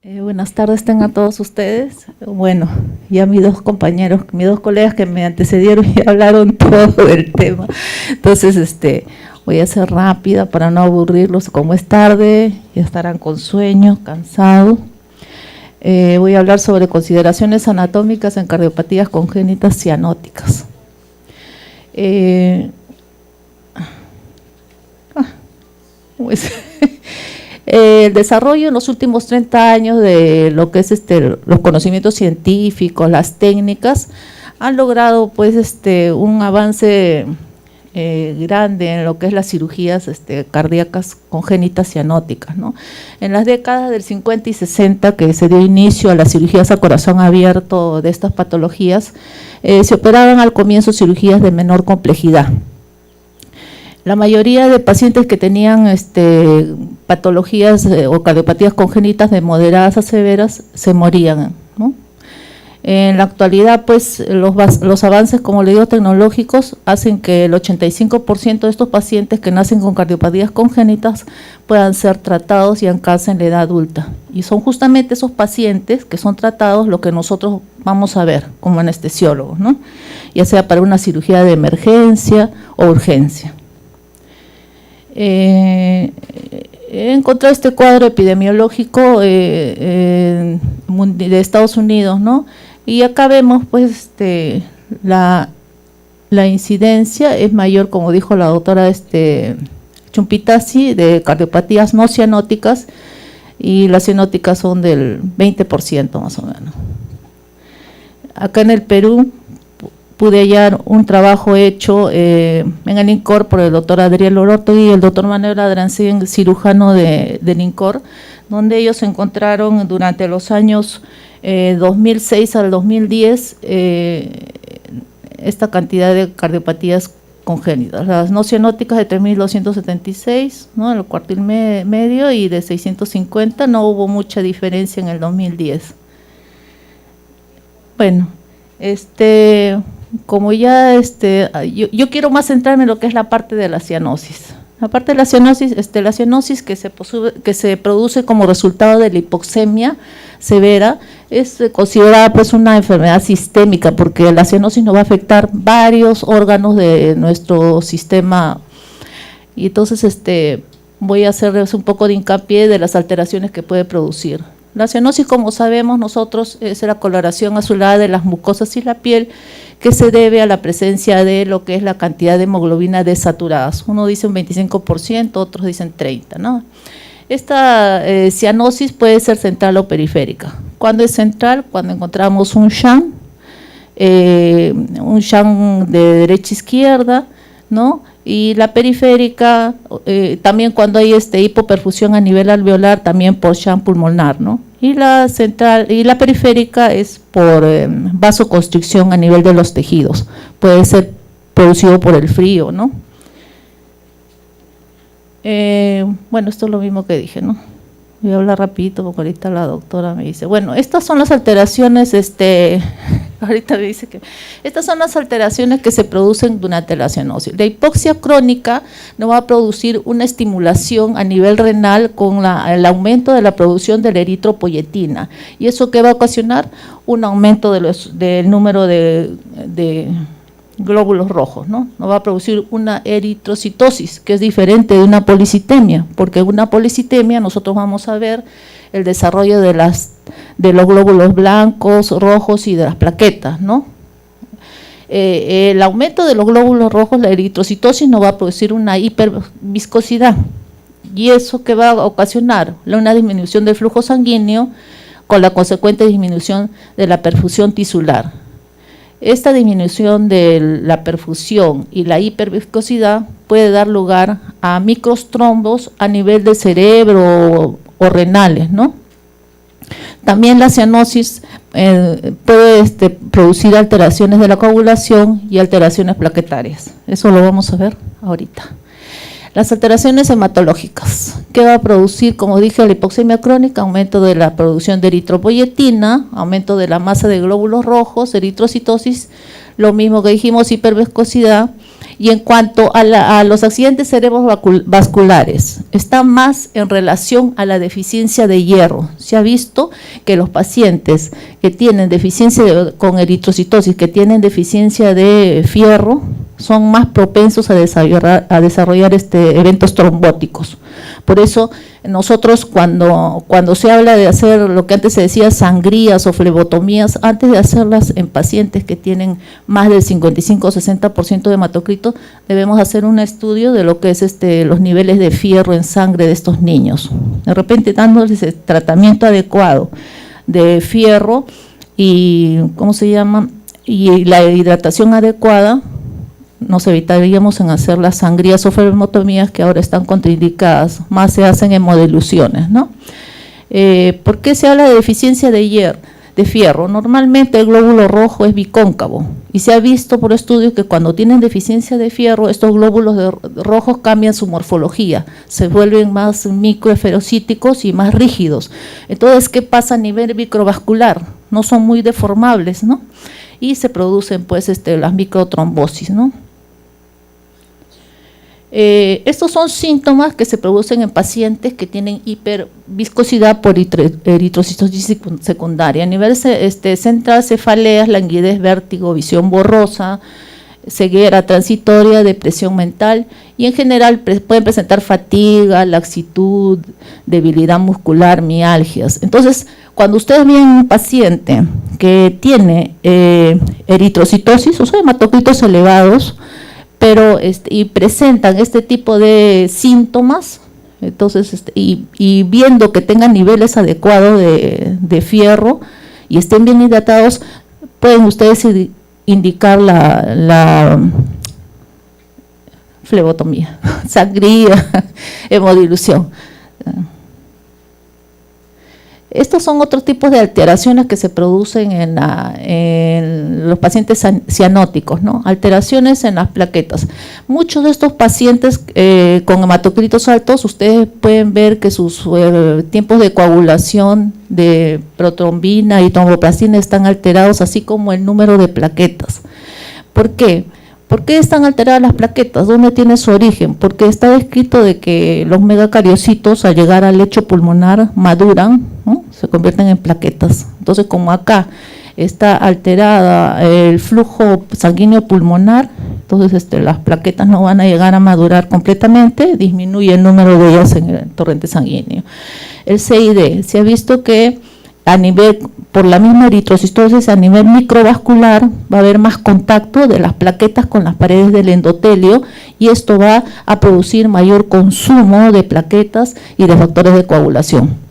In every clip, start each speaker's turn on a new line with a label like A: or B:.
A: Buenas tardes tengan todos ustedes. Bueno, ya mis dos compañeros, mis dos colegas que me antecedieron ya hablaron todo del tema. Entonces, voy a ser rápida para no aburrirlos. Como es tarde, ya estarán con sueño, cansados. Voy a hablar sobre consideraciones anatómicas en cardiopatías congénitas cianóticas. El desarrollo en los últimos 30 años de lo que es los conocimientos científicos, las técnicas, han logrado pues un avance grande en lo que es las cirugías cardíacas congénitas cianóticas, ¿no? En las décadas del 50 y 60 que se dio inicio a las cirugías a corazón abierto de estas patologías, se operaban al comienzo cirugías de menor complejidad. La mayoría de pacientes que tenían patologías o cardiopatías congénitas de moderadas a severas se morían, ¿no? En la actualidad, pues, los avances, como le digo, tecnológicos, hacen que el 85% de estos pacientes que nacen con cardiopatías congénitas puedan ser tratados y alcancen la edad adulta. Y son justamente esos pacientes que son tratados lo que nosotros vamos a ver como anestesiólogos, ¿no? Ya sea para una cirugía de emergencia o urgencia. He encontrado este cuadro epidemiológico de Estados Unidos, ¿no? Y acá vemos pues la incidencia es mayor, como dijo la doctora Chumpitasi, de cardiopatías no cianóticas, y las cianóticas son del 20% más o menos. Acá en el Perú pude hallar un trabajo hecho en el INCOR por el doctor Adriel Oroztegui y el doctor Manuel Adrancén, cirujano del INCOR, donde ellos encontraron durante los años 2006 al 2010 esta cantidad de cardiopatías congénitas. Las no cianóticas de 3.276, ¿no?, en el cuartil medio, y de 650 no hubo mucha diferencia en el 2010. Bueno, como ya yo quiero más centrarme en lo que es la parte de la cianosis. La parte de la cianosis que se produce como resultado de la hipoxemia severa es considerada pues una enfermedad sistémica, porque la cianosis nos va a afectar varios órganos de nuestro sistema. Y entonces voy a hacerles un poco de hincapié de las alteraciones que puede producir. La cianosis, como sabemos nosotros, es la coloración azulada de las mucosas y la piel, que se debe a la presencia de lo que es la cantidad de hemoglobina desaturadas. Uno dice un 25%, otros dicen 30%, ¿no? Esta cianosis puede ser central o periférica. ¿Cuándo es central? Cuando encontramos un Shan de derecha a izquierda, ¿no? Y la periférica, también cuando hay hipoperfusión a nivel alveolar, también por Shan pulmonar, ¿no? Y la central y la periférica es por vasoconstricción a nivel de los tejidos, puede ser producido por el frío, ¿no? Bueno, esto es lo mismo que dije, ¿no? Voy a hablar rapidito porque ahorita la doctora me dice, bueno, estas son las alteraciones, ahorita me dice que estas son las alteraciones que se producen durante la cianosis. La hipoxia crónica nos va a producir una estimulación a nivel renal con el aumento de la producción de la eritropoyetina. ¿Y eso qué va a ocasionar? Un aumento del número de glóbulos rojos, ¿no? Nos va a producir una eritrocitosis, que es diferente de una policitemia, porque en una policitemia nosotros vamos a ver el desarrollo de los glóbulos blancos, rojos y de las plaquetas, ¿no? El aumento de los glóbulos rojos, la eritrocitosis, nos va a producir una hiperviscosidad, y eso que va a ocasionar una disminución del flujo sanguíneo con la consecuente disminución de la perfusión tisular. Esta disminución de la perfusión y la hiperviscosidad puede dar lugar a microtrombos a nivel de cerebro o renales, ¿no? También la cianosis puede producir alteraciones de la coagulación y alteraciones plaquetarias. Eso lo vamos a ver ahorita. Las alteraciones hematológicas, ¿qué va a producir? Como dije, la hipoxemia crónica, aumento de la producción de eritropoyetina, aumento de la masa de glóbulos rojos, eritrocitosis, lo mismo que dijimos, hiperviscosidad, Y en cuanto a los accidentes cerebrovasculares, está más en relación a la deficiencia de hierro. Se ha visto que los pacientes que tienen deficiencia con eritrocitosis, que tienen deficiencia de fierro, son más propensos a desarrollar eventos trombóticos. Por eso nosotros cuando se habla de hacer lo que antes se decía sangrías o flebotomías, antes de hacerlas en pacientes que tienen más del 55 o 60% de hematocrito, debemos hacer un estudio de lo que es los niveles de fierro en sangre de estos niños. De repente dándoles el tratamiento adecuado de fierro y y la hidratación adecuada, nos evitaríamos en hacer las sangrías o flebotomías que ahora están contraindicadas, más se hacen hemodiluciones, ¿no? ¿Por qué se habla de deficiencia de fierro? Normalmente el glóbulo rojo es bicóncavo y se ha visto por estudios que cuando tienen deficiencia de fierro, estos glóbulos rojos cambian su morfología, se vuelven más microesferocíticos y más rígidos. Entonces, ¿qué pasa a nivel microvascular? No son muy deformables, ¿no? Y se producen pues las microtrombosis, ¿no? Estos son síntomas que se producen en pacientes que tienen hiperviscosidad por eritrocitosis secundaria. A nivel central, cefaleas, languidez, vértigo, visión borrosa, ceguera transitoria, depresión mental y en general pueden presentar fatiga, laxitud, debilidad muscular, mialgias. Entonces, cuando ustedes ven un paciente que tiene eritrocitosis, o sea, hematocritos elevados, pero y presentan este tipo de síntomas, entonces y viendo que tengan niveles adecuados de fierro y estén bien hidratados, pueden ustedes indicar la flebotomía, sangría, hemodilución. Estos son otros tipos de alteraciones que se producen en los pacientes cianóticos, ¿no? Alteraciones en las plaquetas. Muchos de estos pacientes con hematocritos altos, ustedes pueden ver que sus tiempos de coagulación de protrombina y tromboplastina están alterados, así como el número de plaquetas. ¿Por qué? ¿Por qué están alteradas las plaquetas? ¿Dónde tiene su origen? Porque está descrito de que los megacariocitos al llegar al lecho pulmonar maduran, ¿no? Se convierten en plaquetas. Entonces, como acá está alterada el flujo sanguíneo pulmonar, entonces las plaquetas no van a llegar a madurar completamente, disminuye el número de ellas en el torrente sanguíneo. El CID, se ha visto que por la misma eritrocitosis a nivel microvascular va a haber más contacto de las plaquetas con las paredes del endotelio y esto va a producir mayor consumo de plaquetas y de factores de coagulación.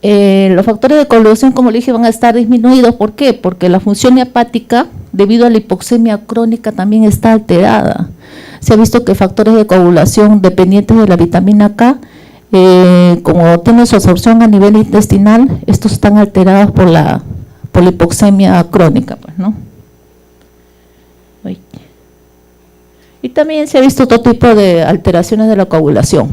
A: Los factores de coagulación, como le dije, van a estar disminuidos. ¿Por qué? Porque la función hepática, debido a la hipoxemia crónica, también está alterada. Se ha visto que factores de coagulación dependientes de la vitamina K, como tiene su absorción a nivel intestinal, estos están alterados por la hipoxemia crónica, pues, ¿no? Y también se ha visto otro tipo de alteraciones de la coagulación,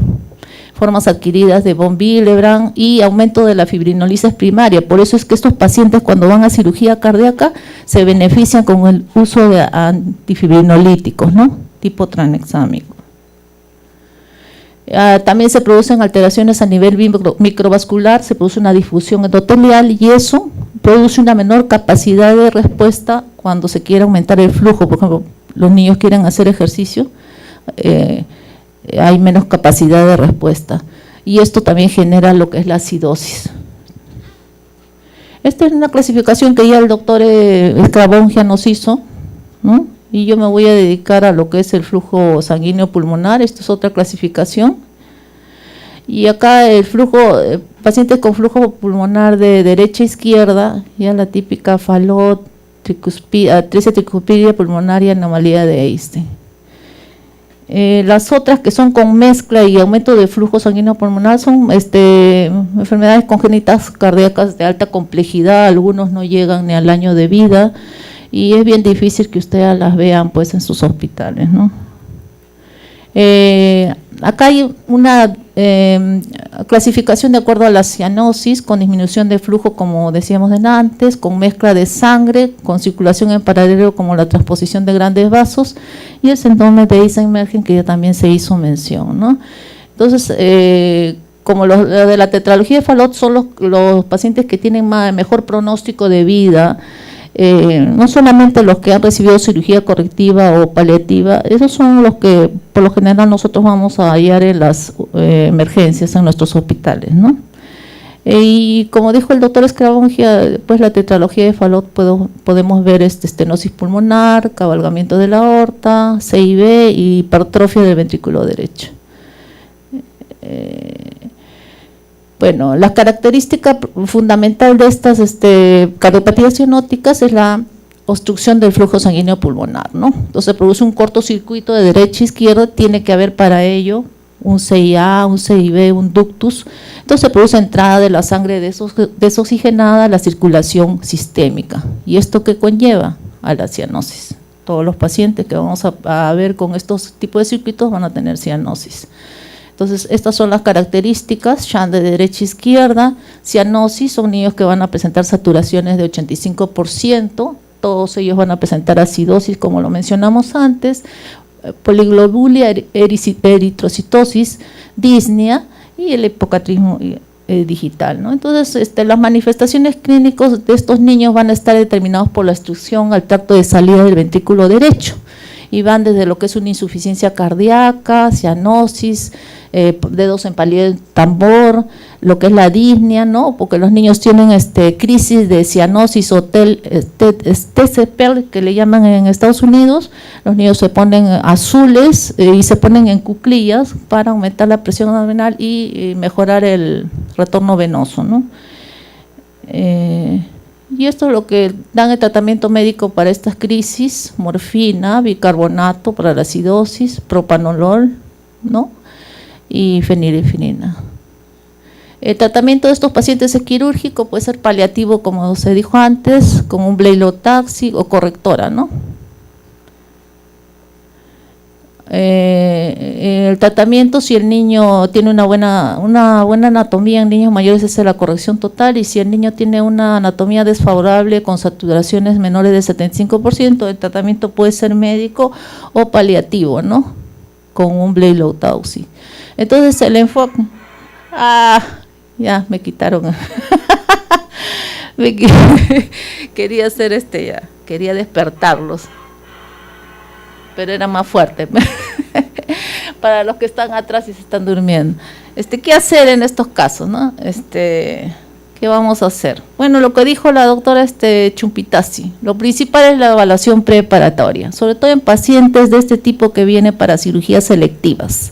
A: formas adquiridas de von Willebrand y aumento de la fibrinolisis primaria. Por eso es que estos pacientes cuando van a cirugía cardíaca se benefician con el uso de antifibrinolíticos, ¿no? Tipo tranexámico. También se producen alteraciones a nivel microvascular, se produce una difusión endotelial y eso produce una menor capacidad de respuesta cuando se quiere aumentar el flujo. Por ejemplo, los niños quieren hacer ejercicio, hay menos capacidad de respuesta y esto también genera lo que es la acidosis. Esta es una clasificación que ya el doctor Escravón ya nos hizo, ¿no? Y yo me voy a dedicar a lo que es el flujo sanguíneo pulmonar. Esta es otra clasificación. Y acá el flujo, pacientes con flujo pulmonar de derecha a izquierda, ya la típica Fallot, atresia tricuspidia pulmonaria, anomalía de Einstein. Las otras que son con mezcla y aumento de flujo sanguíneo pulmonar son enfermedades congénitas cardíacas de alta complejidad, algunos no llegan ni al año de vida, y es bien difícil que ustedes las vean pues en sus hospitales, ¿no? Acá hay una clasificación de acuerdo a la cianosis, con disminución de flujo, como decíamos antes, con mezcla de sangre, con circulación en paralelo, como la transposición de grandes vasos, y el síndrome de Eisenberg, que ya también se hizo mención, ¿no? Entonces, como lo de la tetralogía de Fallot son los pacientes que tienen mejor pronóstico de vida, no solamente los que han recibido cirugía correctiva o paliativa, esos son los que por lo general nosotros vamos a hallar en las emergencias en nuestros hospitales, ¿no? Y como dijo el doctor Scaravoglia, pues la tetralogía de Fallot podemos ver estenosis pulmonar, cabalgamiento de la aorta, CIB y hipertrofia del ventrículo derecho. Bueno, la característica fundamental de estas cardiopatías cianóticas es la obstrucción del flujo sanguíneo pulmonar, ¿no? Entonces produce un cortocircuito de derecha a izquierda, tiene que haber para ello un CIA, un CIB, un ductus. Entonces produce entrada de la sangre desoxigenada a la circulación sistémica. ¿Y esto qué conlleva? A la cianosis. Todos los pacientes que vamos a ver con estos tipos de circuitos van a tener cianosis. Entonces, estas son las características, Shan de derecha a izquierda, cianosis, son niños que van a presentar saturaciones de 85%, todos ellos van a presentar acidosis, como lo mencionamos antes, poliglobulia, eritrocitosis, disnea y el hipocatrismo digital, ¿no? Entonces, las manifestaciones clínicas de estos niños van a estar determinados por la obstrucción al tracto de salida del ventrículo derecho, y van desde lo que es una insuficiencia cardíaca, cianosis, dedos en palillo de tambor, lo que es la disnea, ¿no? Porque los niños tienen crisis de cianosis o TCP, que le llaman en Estados Unidos. Los niños se ponen azules y se ponen en cuclillas para aumentar la presión abdominal y mejorar el retorno venoso, ¿no? Y esto es lo que dan el tratamiento médico para estas crisis: morfina, bicarbonato para la acidosis, propanolol, ¿no? Y fenilefrina. El tratamiento de estos pacientes es quirúrgico, puede ser paliativo, como se dijo antes, con un Bleilotaxi o correctora, ¿no? El tratamiento, si el niño tiene una buena anatomía, en niños mayores es la corrección total, y si el niño tiene una anatomía desfavorable con saturaciones menores del 75%, el tratamiento puede ser médico o paliativo, ¿no? Con un Bleilotaxi. Entonces el enfoque, ya me quitaron, quería hacer quería despertarlos, pero era más fuerte para los que están atrás y se están durmiendo. ¿Qué hacer en estos casos, no? ¿Qué vamos a hacer? Bueno, lo que dijo la doctora Chumpitazzi, lo principal es la evaluación preparatoria, sobre todo en pacientes de este tipo que viene para cirugías selectivas.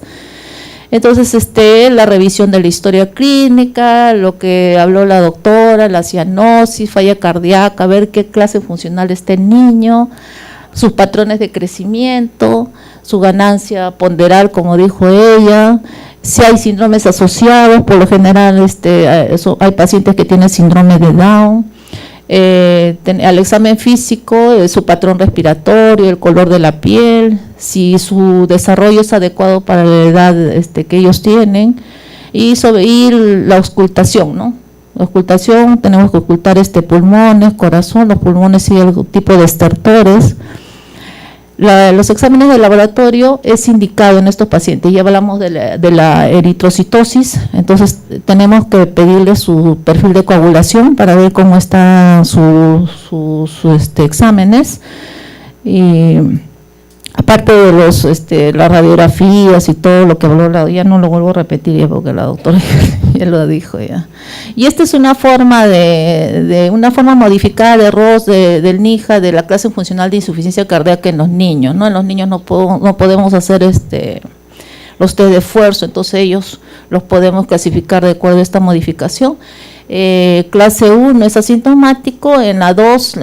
A: Entonces, la revisión de la historia clínica, lo que habló la doctora, la cianosis, falla cardíaca, ver qué clase funcional está el niño, sus patrones de crecimiento, su ganancia ponderal, como dijo ella, si hay síndromes asociados, por lo general hay pacientes que tienen síndrome de Down, al examen físico, su patrón respiratorio, el color de la piel, si su desarrollo es adecuado para la edad que ellos tienen, y la auscultación, ¿no? La auscultación, tenemos que ocultar pulmones, corazón, los pulmones y el tipo de estertores. Los exámenes de laboratorio es indicado en estos pacientes. Ya hablamos de la eritrocitosis, entonces tenemos que pedirle su perfil de coagulación para ver cómo están sus exámenes. Y aparte de las radiografías y todo lo que habló, ya no lo vuelvo a repetir ya porque la doctora ya lo dijo ya. Y esta es una forma una forma modificada de ROS del NIJA, de la clase funcional de insuficiencia cardíaca en los niños, ¿no? En los niños no podemos hacer los test de esfuerzo, entonces ellos los podemos clasificar de acuerdo a esta modificación. Clase 1 es asintomático, en la 2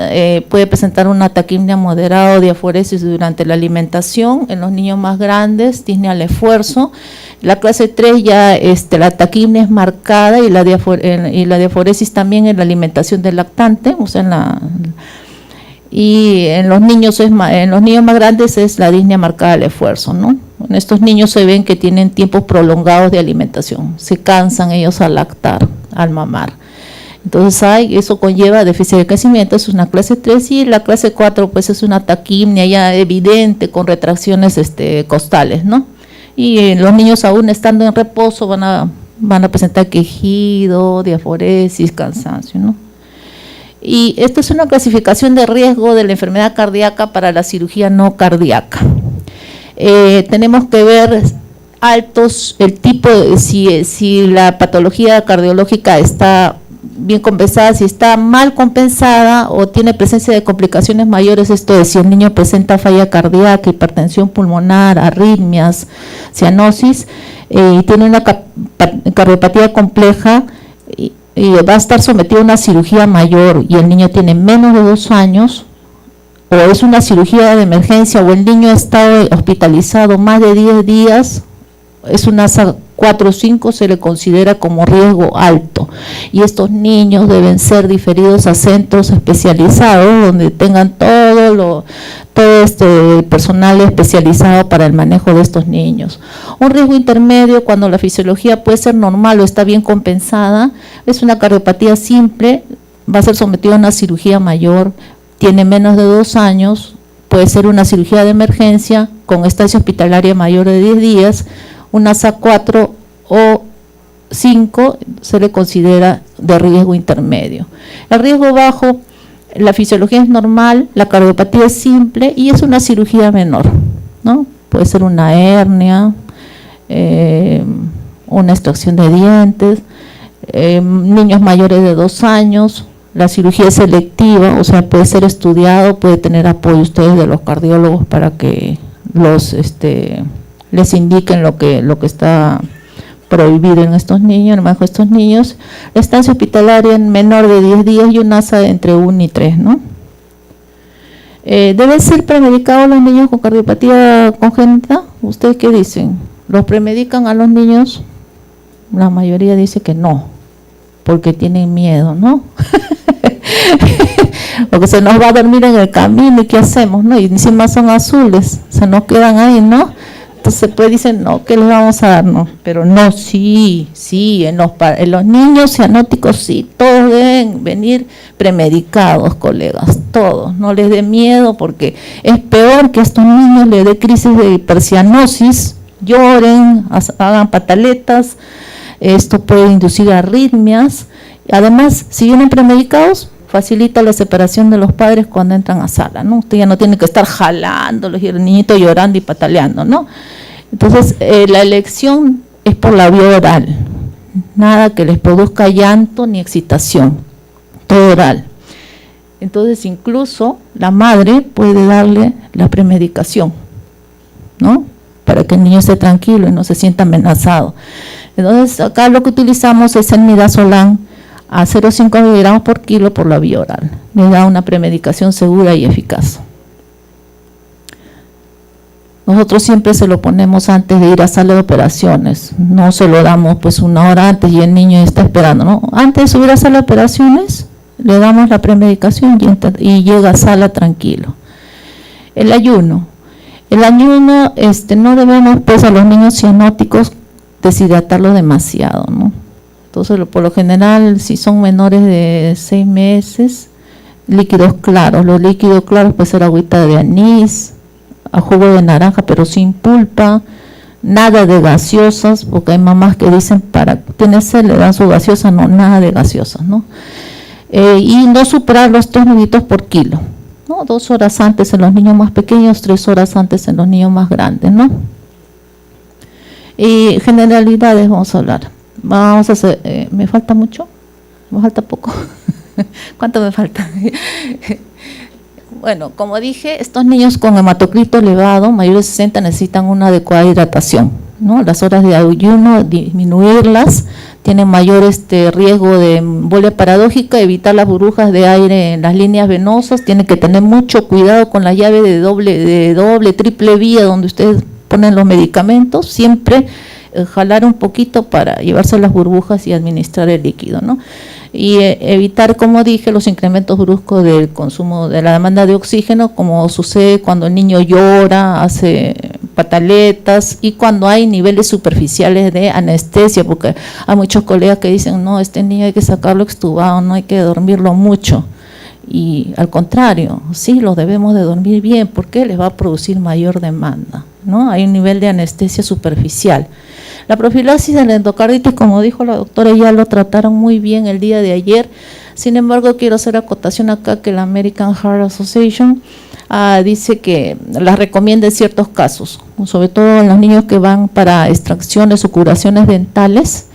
A: puede presentar una taquimia moderada o diaforesis durante la alimentación, en los niños más grandes, disnea al esfuerzo. La clase 3 ya la taquimia es marcada y la diaforesis también en la alimentación del lactante, o sea, y en los niños más grandes es la disnea marcada al esfuerzo, ¿no? En estos niños se ven que tienen tiempos prolongados de alimentación, se cansan ellos al lactar, al mamar. Entonces eso conlleva déficit de crecimiento, es una clase 3, y la clase 4 pues es una taquimnia ya evidente con retracciones costales, ¿no? Y los niños aún estando en reposo van a presentar quejido, diaforesis, cansancio, ¿no? Y esta es una clasificación de riesgo de la enfermedad cardíaca para la cirugía no cardíaca. Tenemos que ver altos, el tipo, si la patología cardiológica está bien compensada, si está mal compensada o tiene presencia de complicaciones mayores, esto es, si el niño presenta falla cardíaca, hipertensión pulmonar, arritmias, cianosis, y tiene una cardiopatía compleja, y va a estar sometido a una cirugía mayor y el niño tiene menos de 2 años, o es una cirugía de emergencia, o el niño ha estado hospitalizado más de 10 días, es una ASA 4 o 5, se le considera como riesgo alto. Y estos niños deben ser diferidos a centros especializados, donde tengan todo este personal especializado para el manejo de estos niños. Un riesgo intermedio, cuando la fisiología puede ser normal o está bien compensada, es una cardiopatía simple, va a ser sometido a una cirugía mayor, tiene menos de 2 años, puede ser una cirugía de emergencia con estancia hospitalaria mayor de 10 días, una ASA 4 o 5 se le considera de riesgo intermedio. El riesgo bajo, la fisiología es normal, la cardiopatía es simple y es una cirugía menor, ¿no? Puede ser una hernia, una extracción de dientes, niños mayores de 2 años, la cirugía es selectiva, o sea, puede ser estudiado, puede tener apoyo ustedes de los cardiólogos para que les indiquen lo que está prohibido en estos niños, en el manejo de estos niños. La estancia hospitalaria en menor de 10 días y un ASA de entre 1 y 3, ¿no? ¿Deben ser premedicados los niños con cardiopatía congénita? ¿Ustedes qué dicen? ¿Los premedican a los niños? La mayoría dice que no, porque tienen miedo, ¿no? Porque se nos va a dormir en el camino y ¿qué hacemos? ¿No? Y encima son azules, se nos quedan ahí, ¿no? Entonces pues dicen, no, ¿qué les vamos a dar? No, pero no, sí, en los niños cianóticos sí, todos deben venir premedicados, colegas, todos, no les dé miedo, porque es peor que a estos niños les dé crisis de hipercianosis, lloren, hagan pataletas, esto puede inducir arritmias. Además, si vienen premedicados, facilita la separación de los padres cuando entran a sala, ¿no? Usted ya no tiene que estar jalándolos y el niñito llorando y pataleando, ¿no? Entonces, la elección es por la vía oral, nada que les produzca llanto ni excitación, todo oral. Entonces, incluso la madre puede darle la premedicación, ¿no? Para que el niño esté tranquilo y no se sienta amenazado. Entonces, acá lo que utilizamos es el midazolam a 0,5 miligramos por kilo por la vía oral. Le da una premedicación segura y eficaz. Nosotros siempre se lo ponemos antes de ir a sala de operaciones, no se lo damos pues 1 hora antes y el niño está esperando, ¿no? Antes de subir a sala de operaciones, le damos la premedicación y llega a sala tranquilo. El ayuno, no debemos pues a los niños cianóticos deshidratarlos demasiado, ¿no? Entonces, por lo general, si son menores de 6 meses, líquidos claros. Los líquidos claros puede ser agüita de anís, a jugo de naranja, pero sin pulpa, nada de gaseosas, porque hay mamás que dicen, tiene sed, le dan su gaseosa, no, nada de gaseosas, ¿no? Y no superar los 3 nuditos por kilo, ¿no? 2 horas antes en los niños más pequeños, 3 horas antes en los niños más grandes, ¿no? Y generalidades vamos a hablar. Vamos a hacer, ¿me falta mucho? ¿Me falta poco? ¿Cuánto me falta? Bueno, como dije, estos niños con hematocrito elevado, mayores de 60, necesitan una adecuada hidratación, ¿no? Las horas de ayuno, disminuirlas, tienen mayor riesgo de embolia paradójica, evitar las burbujas de aire en las líneas venosas, tienen que tener mucho cuidado con la llave de doble, triple vía donde ustedes ponen los medicamentos, siempre jalar un poquito para llevarse las burbujas y administrar el líquido, ¿no? Y evitar, como dije, los incrementos bruscos del consumo de la demanda de oxígeno, como sucede cuando el niño llora, hace pataletas, y cuando hay niveles superficiales de anestesia, porque hay muchos colegas que dicen, no, este niño hay que sacarlo extubado, no hay que dormirlo mucho. Y al contrario, sí, los debemos de dormir bien, porque les va a producir mayor demanda, ¿no? Hay un nivel de anestesia superficial. La profilaxis de la endocarditis, como dijo la doctora, ya lo trataron muy bien el día de ayer. Sin embargo, quiero hacer acotación acá que la American Heart Association dice que las recomienda en ciertos casos, sobre todo en los niños que van para extracciones o curaciones dentales,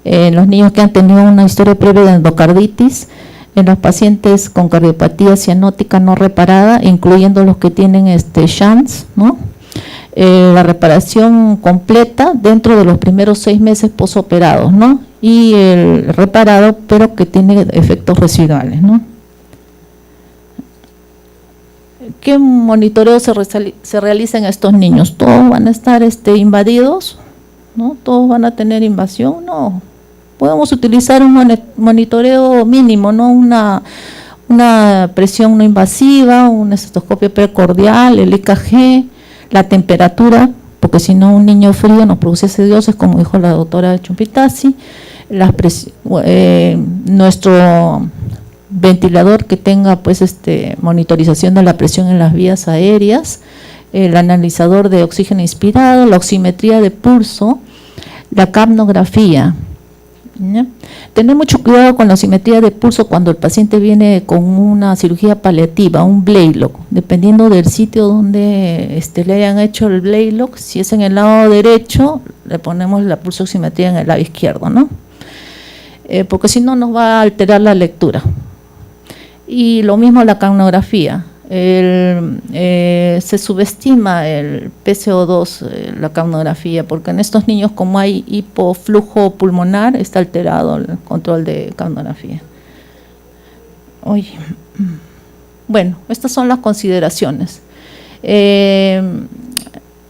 A: en los niños que han tenido una historia previa de endocarditis, en los pacientes con cardiopatía cianótica no reparada, incluyendo los que tienen shunts, ¿no? La reparación completa dentro de los primeros 6 meses posoperados, ¿no? Y el reparado, pero que tiene efectos residuales, ¿no? ¿Qué monitoreo se realiza en estos niños? ¿Todos van a estar invadidos? ¿No? ¿Todos van a tener invasión? No. Podemos utilizar un monitoreo mínimo, ¿no? Una presión no invasiva, un estetoscopio precordial, el EKG, la temperatura, porque si no un niño frío nos produce acidosis, como dijo la doctora Chumpitazzi, nuestro ventilador que tenga monitorización de la presión en las vías aéreas, el analizador de oxígeno inspirado, la oximetría de pulso, la capnografía. ¿Ya? Tener mucho cuidado con la oximetría de pulso cuando el paciente viene con una cirugía paliativa, un Blalock, dependiendo del sitio donde le hayan hecho el Blalock. Si es en el lado derecho, le ponemos la pulsoximetría en el lado izquierdo, ¿no? Porque si no nos va a alterar la lectura. Y lo mismo la capnografía. Se subestima el PCO2, la capnografía, porque en estos niños, como hay hipoflujo pulmonar, está alterado el control de capnografía. Bueno, estas son las consideraciones.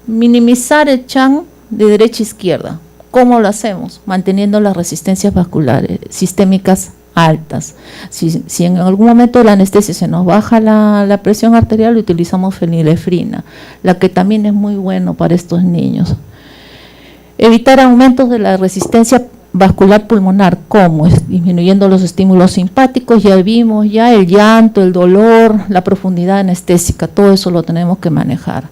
A: Minimizar el CHAN de derecha a izquierda. ¿Cómo lo hacemos? Manteniendo las resistencias vasculares sistémicas altas. Si en algún momento de la anestesia se nos baja la presión arterial, utilizamos fenilefrina, la que también es muy bueno para estos niños. Evitar aumentos de la resistencia vascular pulmonar, ¿cómo? Disminuyendo los estímulos simpáticos, ya vimos el llanto, el dolor, la profundidad anestésica, todo eso lo tenemos que manejar.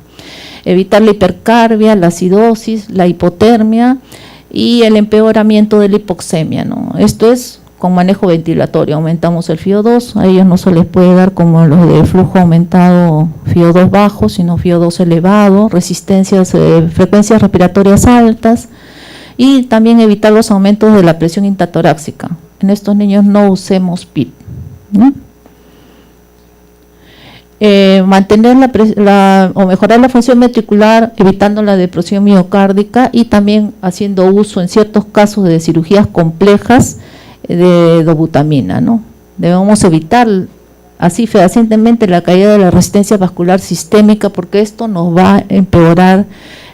A: Evitar la hipercarbia, la acidosis, la hipotermia y el empeoramiento de la hipoxemia, ¿no? Esto es con manejo ventilatorio. Aumentamos el FiO2, a ellos no se les puede dar como los de flujo aumentado FiO2 bajo, sino FiO2 elevado, frecuencias respiratorias altas, y también evitar los aumentos de la presión intratorácica. En estos niños no usemos PIP, ¿no? Mantener o mejorar la función ventricular, evitando la depresión miocárdica, y también haciendo uso en ciertos casos de cirugías complejas de dobutamina, ¿no? Debemos evitar así fehacientemente la caída de la resistencia vascular sistémica, porque esto nos va a empeorar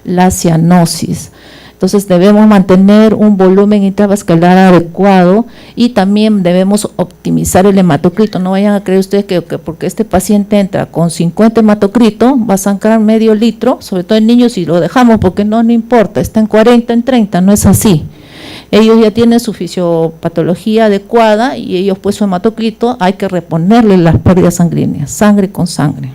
A: la cianosis. Entonces debemos mantener un volumen intravascular adecuado, y también debemos optimizar el hematocrito. No vayan a creer ustedes que porque este paciente entra con 50 hematocrito va a sangrar medio litro, sobre todo en niños, y lo dejamos porque no importa, está en 40, en 30, no es así. Ellos ya tienen su fisiopatología adecuada, y ellos, pues, su hematocrito hay que reponerle las pérdidas sanguíneas, sangre con sangre.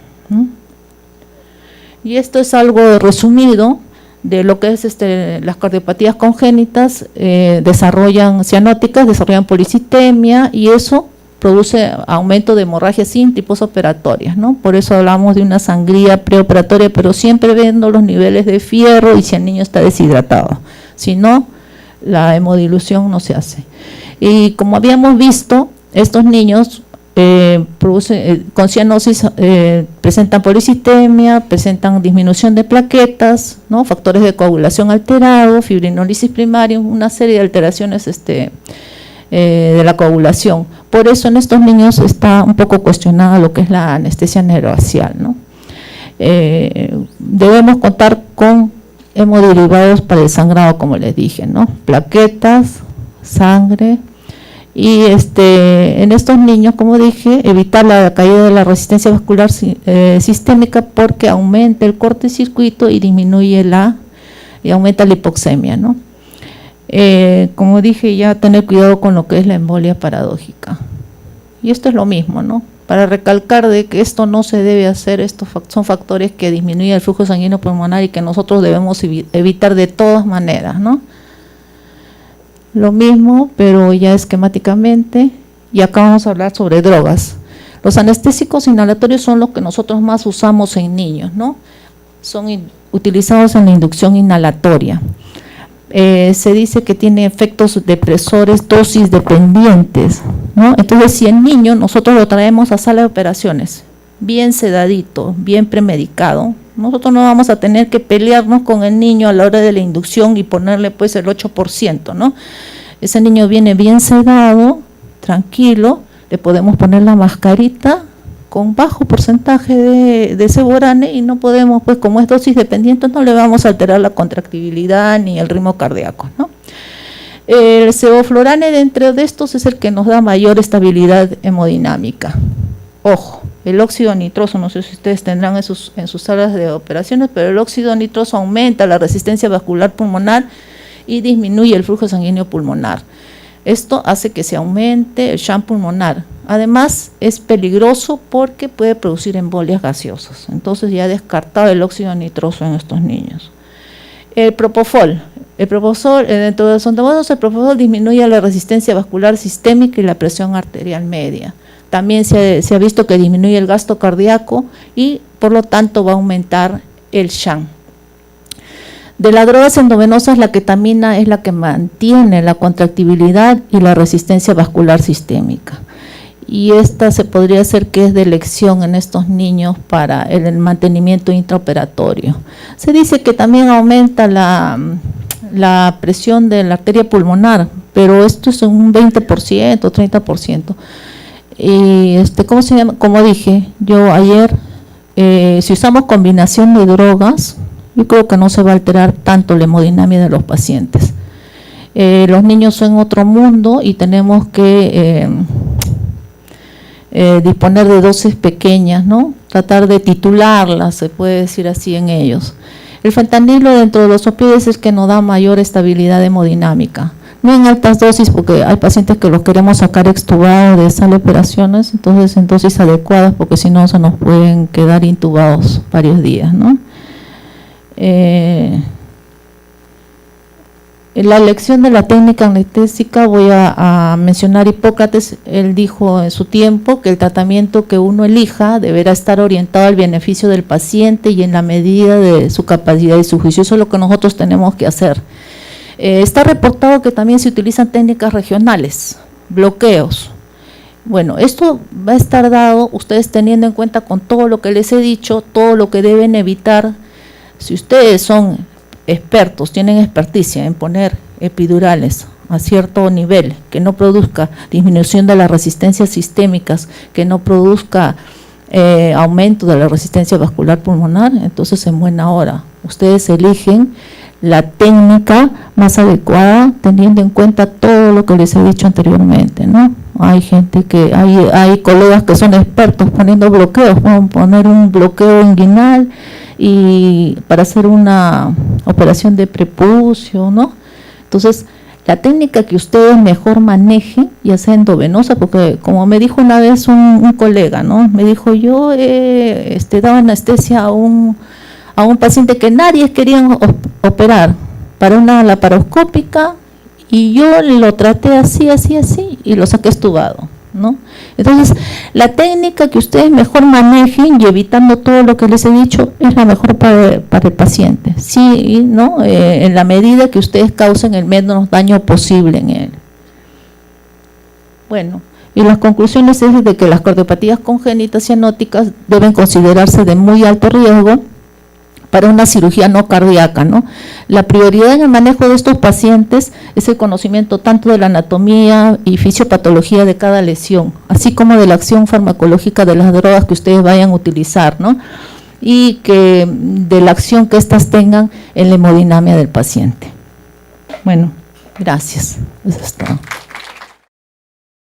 A: Y esto es algo resumido de lo que es las cardiopatías congénitas. Desarrollan cianóticas, desarrollan policitemia, y eso produce aumento de hemorragias sin posoperatorias, ¿no? Por eso hablamos de una sangría preoperatoria, pero siempre viendo los niveles de fierro y si el niño está deshidratado. Si no, la hemodilución no se hace. Y como habíamos visto, estos niños con cianosis presentan policitemia, presentan disminución de plaquetas, ¿no? Factores de coagulación alterados, fibrinólisis primaria, una serie de alteraciones de la coagulación. Por eso en estos niños está un poco cuestionada lo que es la anestesia neuroaxial, ¿no? Debemos contar con hemoderivados para el sangrado, como les dije, ¿no? Plaquetas, sangre Y en estos niños, como dije, evitar la caída de la resistencia vascular sistémica porque aumenta el cortocircuito y disminuye y aumenta la hipoxemia, ¿no? Como dije, ya tener cuidado con lo que es la embolia paradójica. Y esto es lo mismo, ¿no? Para recalcar de que esto no se debe hacer, estos son factores que disminuyen el flujo sanguíneo pulmonar y que nosotros debemos evitar de todas maneras, ¿no? Lo mismo, pero ya esquemáticamente, y acá vamos a hablar sobre drogas. Los anestésicos inhalatorios son los que nosotros más usamos en niños, ¿no? Son utilizados en la inducción inhalatoria. Se dice que tiene efectos depresores dosis dependientes, ¿no? Entonces, si el niño nosotros lo traemos a sala de operaciones, bien sedadito, bien premedicado, nosotros no vamos a tener que pelearnos con el niño a la hora de la inducción y ponerle pues el 8%, ¿no? Ese niño viene bien sedado, tranquilo, le podemos poner la mascarita con bajo porcentaje de Seborane y no podemos, pues como es dosis dependiente, no le vamos a alterar la contractibilidad ni el ritmo cardíaco, ¿no? El sevoflurane dentro de estos es el que nos da mayor estabilidad hemodinámica. Ojo, el óxido nitroso, no sé si ustedes tendrán en sus salas de operaciones, pero el óxido nitroso aumenta la resistencia vascular pulmonar y disminuye el flujo sanguíneo pulmonar. Esto hace que se aumente el shunt pulmonar. Además, es peligroso porque puede producir embolias gaseosas. Entonces, ya descartado el óxido nitroso en estos niños. El propofol. Dentro de los oncomodos, el propofol disminuye la resistencia vascular sistémica y la presión arterial media. También se ha visto que disminuye el gasto cardíaco y, por lo tanto, va a aumentar el shunt. De las drogas endovenosas, la ketamina es la que mantiene la contractibilidad y la resistencia vascular sistémica. Y esta se podría hacer que es de elección en estos niños para el mantenimiento intraoperatorio. Se dice que también aumenta la presión de la arteria pulmonar, pero esto es un 20%, 30%. Y ¿cómo se llama? Como dije yo ayer, si usamos combinación de drogas, yo creo que no se va a alterar tanto la hemodinamia de los pacientes. Los niños son otro mundo y tenemos que disponer de dosis pequeñas, ¿no? Tratar de titularlas, se puede decir así en ellos. El fentanilo dentro de los opioides es el que nos da mayor estabilidad hemodinámica. No en altas dosis, porque hay pacientes que los queremos sacar extubados de sala de operaciones, entonces en dosis adecuadas, porque si no se nos pueden quedar intubados varios días, ¿no? En la elección de la técnica anestésica voy a mencionar Hipócrates. Él dijo en su tiempo que el tratamiento que uno elija deberá estar orientado al beneficio del paciente y en la medida de su capacidad y su juicio. Eso es lo que nosotros tenemos que hacer. Está reportado que también se utilizan técnicas regionales, bloqueos. Bueno, esto va a estar dado ustedes teniendo en cuenta con todo lo que les he dicho, todo lo que deben evitar. Si ustedes son expertos, tienen experticia en poner epidurales a cierto nivel, que no produzca disminución de las resistencias sistémicas, que no produzca aumento de la resistencia vascular pulmonar, entonces en buena hora ustedes eligen la técnica más adecuada teniendo en cuenta todo lo que les he dicho anteriormente, ¿no? Hay gente hay colegas que son expertos poniendo bloqueos, pueden poner un bloqueo inguinal y para hacer una operación de prepucio, ¿no? Entonces, la técnica que ustedes mejor manejen, ya sea endovenosa, porque como me dijo una vez un colega, ¿no? Me dijo, yo daba anestesia a un paciente que nadie quería operar para una laparoscópica y yo lo traté así y lo saqué extubado, ¿no? Entonces, la técnica que ustedes mejor manejen y evitando todo lo que les he dicho es la mejor para el paciente, sí, ¿no? En la medida que ustedes causen el menos daño posible en él. Bueno, y las conclusiones es de que las cardiopatías congénitas cianóticas deben considerarse de muy alto riesgo para una cirugía no cardíaca, ¿no? La prioridad en el manejo de estos pacientes es el conocimiento tanto de la anatomía y fisiopatología de cada lesión, así como de la acción farmacológica de las drogas que ustedes vayan a utilizar, ¿no? Y que de la acción que éstas tengan en la hemodinamia del paciente. Bueno, gracias. Eso es todo.